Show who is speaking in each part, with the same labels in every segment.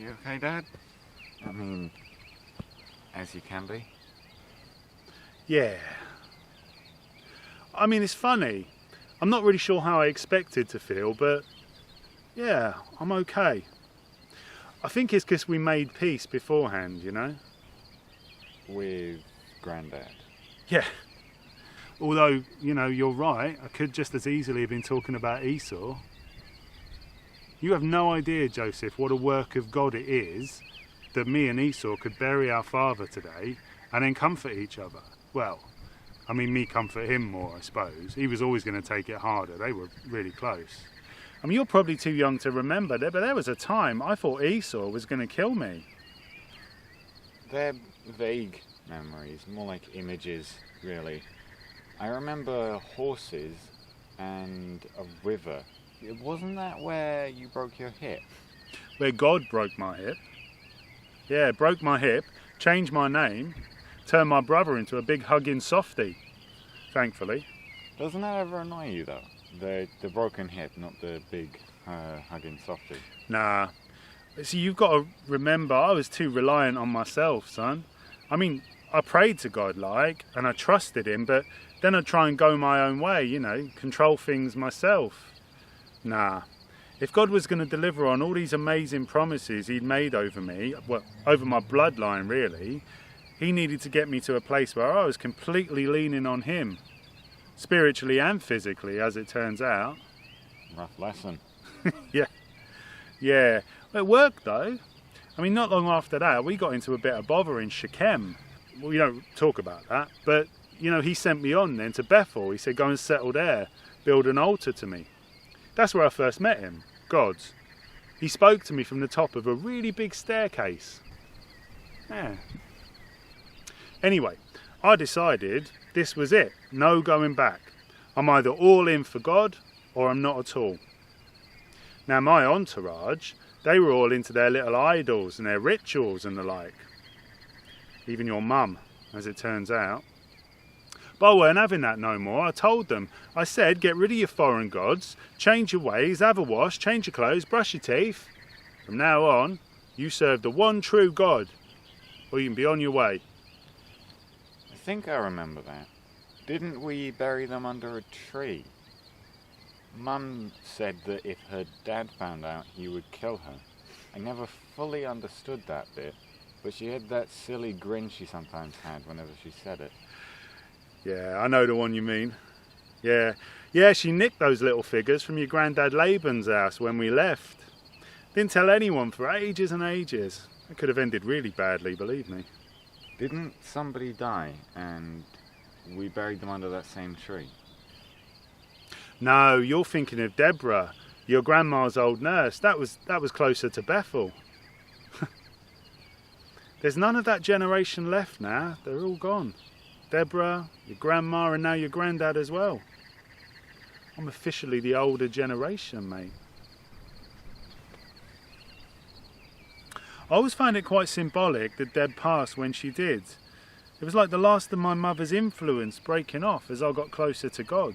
Speaker 1: You okay, Dad? I mean, as you can be.
Speaker 2: Yeah. I mean, it's funny. I'm not really sure how I expected to feel, but yeah, I'm okay. I think it's because we made peace beforehand, you know?
Speaker 1: With Grandad.
Speaker 2: Yeah. Although, you know, you're right, I could just as easily have been talking about Esau. You have no idea, Joseph, what a work of God it is that me and Esau could bury our father today and then comfort each other. Well, I mean, me comfort him more, I suppose. He was always going to take it harder. They were really close. I mean, you're probably too young to remember that, but there was a time I thought Esau was going to kill me.
Speaker 1: They're vague memories, more like images, really. I remember horses and a river. Wasn't that where you broke your hip?
Speaker 2: Where God broke my hip. Yeah, broke my hip, changed my name, turned my brother into a big hugging softie, thankfully.
Speaker 1: Doesn't that ever annoy you, though? The broken hip, not the big hugging softie.
Speaker 2: Nah. See, you've got to remember, I was too reliant on myself, son. I mean, I prayed to God, and I trusted him, but then I'd try and go my own way, you know, control things myself. Nah. If God was going to deliver on all these amazing promises he'd made over me, well, over my bloodline, really, he needed to get me to a place where I was completely leaning on him. Spiritually and physically, as it turns out.
Speaker 1: Rough lesson.
Speaker 2: Yeah. It worked, though. I mean, not long after that, we got into a bit of bother in Shechem. We don't talk about that, but, you know, he sent me on then to Bethel. He said, go and settle there, build an altar to me. That's where I first met him, God's. He spoke to me from the top of a really big staircase. Yeah. Anyway, I decided this was it. No going back. I'm either all in for God or I'm not at all. Now my entourage, they were all into their little idols and their rituals and the like. Even your mum, as it turns out. But I weren't having that no more. I told them. I said, get rid of your foreign gods, change your ways, have a wash, change your clothes, brush your teeth. From now on, you serve the one true God, or you can be on your way.
Speaker 1: I think I remember that. Didn't we bury them under a tree? Mum said that if her dad found out, he would kill her. I never fully understood that bit, but she had that silly grin she sometimes had whenever she said it.
Speaker 2: Yeah, I know the one you mean. Yeah, she nicked those little figures from your granddad Laban's house when we left. Didn't tell anyone for ages and ages. It could have ended really badly, believe me.
Speaker 1: Didn't somebody die and we buried them under that same tree?
Speaker 2: No, you're thinking of Deborah, your grandma's old nurse. That was closer to Bethel. There's none of that generation left now. They're all gone. Deborah, your grandma, and now your granddad as well. I'm officially the older generation, mate. I always find it quite symbolic that Deb passed when she did. It was like the last of my mother's influence breaking off as I got closer to God.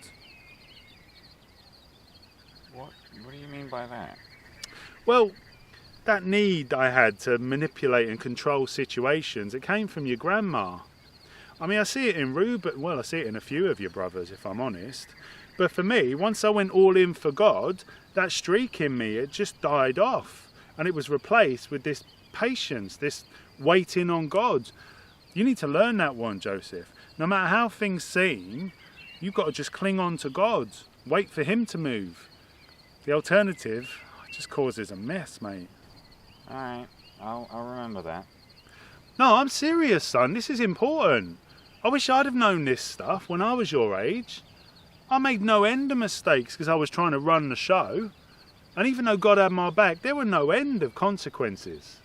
Speaker 1: What do you mean by that?
Speaker 2: Well, that need I had to manipulate and control situations, it came from your grandma. I mean, I see it in Reuben, well, I see it in a few of your brothers, if I'm honest. But for me, once I went all in for God, that streak in me, it just died off. And it was replaced with this patience, this waiting on God. You need to learn that one, Joseph. No matter how things seem, you've got to just cling on to God. Wait for him to move. The alternative just causes a mess, mate.
Speaker 1: All right, I'll remember that.
Speaker 2: No, I'm serious, son. This is important. I wish I'd have known this stuff when I was your age. I made no end of mistakes because I was trying to run the show. And even though God had my back, there were no end of consequences.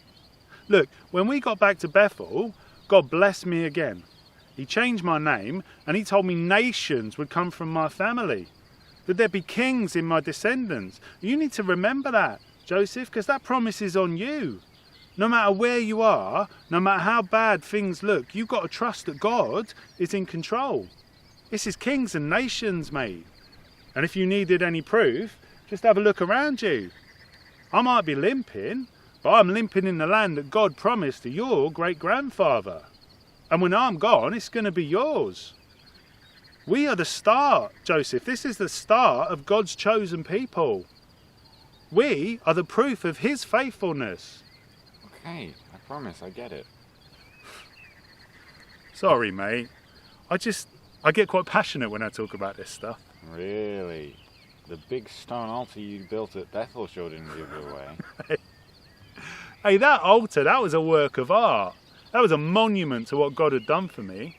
Speaker 2: Look, when we got back to Bethel, God blessed me again. He changed my name and he told me nations would come from my family. That there'd be kings in my descendants. You need to remember that, Joseph, because that promise is on you. No matter where you are, no matter how bad things look, you've got to trust that God is in control. This is kings and nations, mate. And if you needed any proof, just have a look around you. I might be limping, But I'm limping in the land that God promised to your great-grandfather. And when I'm gone, it's going to be yours. We are the start, Joseph. This is the start of God's chosen people. We are the proof of his faithfulness.
Speaker 1: Okay, I promise, I get it.
Speaker 2: Sorry, mate. I get quite passionate when I talk about this stuff.
Speaker 1: Really? The big stone altar you built at Bethel sure didn't give you away.
Speaker 2: Hey, that altar, that was a work of art. That was a monument to what God had done for me.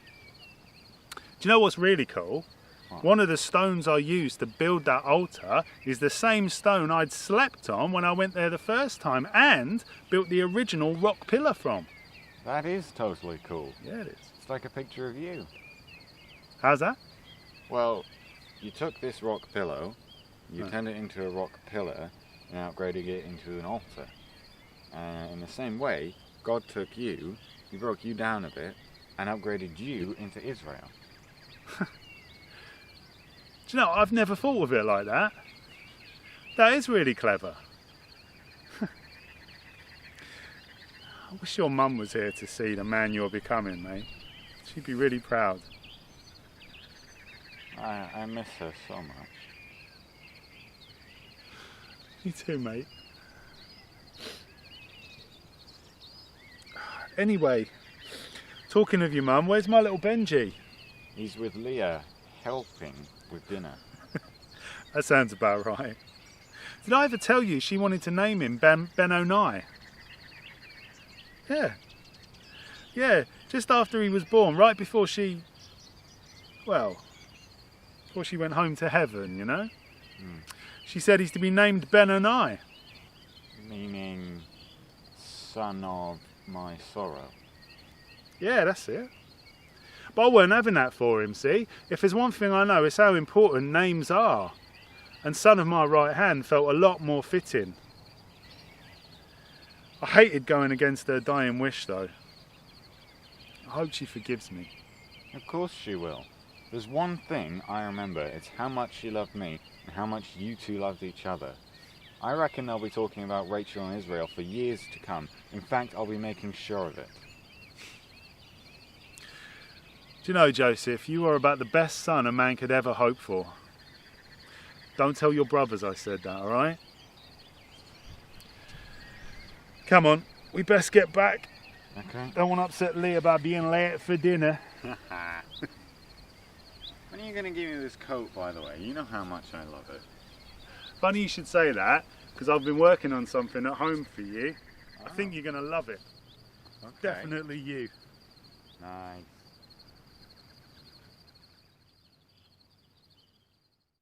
Speaker 2: Do you know what's really cool?
Speaker 1: What?
Speaker 2: One of the stones I used to build that altar is the same stone I'd slept on when I went there the first time and built the original rock pillar from.
Speaker 1: That is totally cool.
Speaker 2: Yeah, it is.
Speaker 1: It's like a picture of you.
Speaker 2: How's that?
Speaker 1: Well, you took this rock pillow, you turned it into a rock pillar, and upgraded it into an altar. In the same way, God took you, he broke you down a bit, and upgraded you into Israel.
Speaker 2: Do you know, I've never thought of it like that. That is really clever. I wish your mum was here to see the man you're becoming, mate. She'd be really proud.
Speaker 1: I miss her so much.
Speaker 2: Me too, mate. Anyway, talking of your mum, where's my little Benji?
Speaker 1: He's with Leah, helping with dinner.
Speaker 2: That sounds about right. Did I ever tell you she wanted to name him Ben-Onai? Yeah. Yeah, just after he was born, right before she went home to heaven, you know? She said he's to be named Ben-Onai.
Speaker 1: Meaning, son of my sorrow.
Speaker 2: Yeah, that's it. But I weren't having that for him, see? If there's one thing I know, it's how important names are. And son of my right hand felt a lot more fitting. I hated going against her dying wish, though. I hope she forgives me.
Speaker 1: Of course she will. There's one thing I remember, it's how much she loved me and how much you two loved each other. I reckon they'll be talking about Rachel and Israel for years to come. In fact, I'll be making sure of it.
Speaker 2: Do you know, Joseph, you are about the best son a man could ever hope for. Don't tell your brothers I said that, alright? Come on, we best get back.
Speaker 1: Okay.
Speaker 2: Don't want to upset Lee about being late for dinner.
Speaker 1: When are you going to give me this coat, by the way? You know how much I love it.
Speaker 2: Funny you should say that, because I've been working on something at home for you. I think you're going to love it.
Speaker 1: Okay.
Speaker 2: Definitely you.
Speaker 1: Nice.